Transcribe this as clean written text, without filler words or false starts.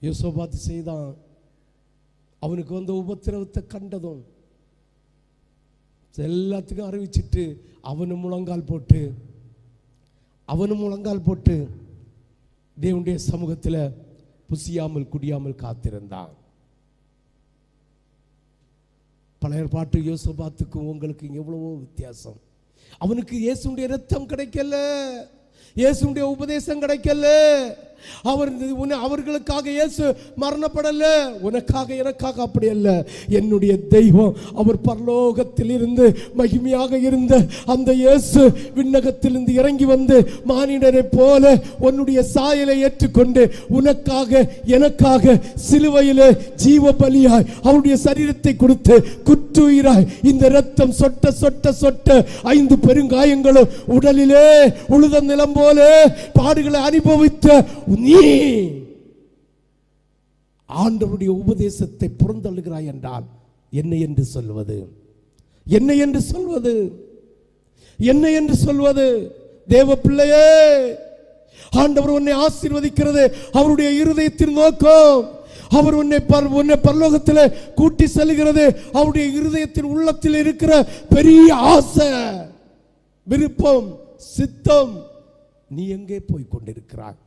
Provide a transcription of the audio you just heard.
யோசபாத் செய்தான். அவனுக்கு வந்த உபத்திரவத்தை கண்டதும் எல்லாத்துக்கும் அறிவிச்சிட்டு அவனும் முழங்கால் போட்டு தேவனுடைய சமூகத்தில் புசியாமல் குடியாமல் காத்திருந்தான். பழைய ஏற்பாட்டு யோசபாத்துக்கும் உங்களுக்கு எவ்வளவோ வித்தியாசம். அவனுக்கு இயேசுடைய இரத்தம் கிடைக்கல, இயேசுடைய உபதேசம் கிடைக்கல. அவர்களுக்காக இயேசு மரணப்படல, உனக்காக எனக்காக அப்படி அல்ல. என்னுடைய தெய்வம் அவர் பரலோகத்தில் இருந்து மகிமையாக இருந்த அந்த இயேசு விண்ணகத்திலிருந்து இறங்கி வந்து மானிடரை போல உன்னுடைய சாயலை ஏற்றுக்கொண்டு உனக்காக எனக்காக சிலுவையிலே ஜீவ பலியாய் அவருடைய சரீரத்தை கொடுத்து குற்றுயிராய் இந்த இரத்தம் சொட்ட சொட்ட சொட்ட 5 பெருங்காயங்களும் உடலிலே உழுத நிலம் போல பாடுகளை அனுபவித்த நீ ஆண்டவருடைய உபதேசத்தை புறந்தள்ளுகிறாய் என்றால் என்ன என்று சொல்வது? என்ன என்று சொல்வது? என்ன என்று சொல்வது? தேவ பிள்ளையே, ஆண்டவர் உன்னை ஆசீர்வதிக்கிறது அவருடைய இருதயத்தின் நோக்கம். அவர் உன்னை பரலோகத்தில் கூட்டி செல்கிறது அவருடைய இருதயத்தின் உள்ளத்தில் இருக்கிற பெரிய ஆசை, விருப்பம், சித்தம். நீ எங்கே போய் கொண்டிருக்கிறாய்?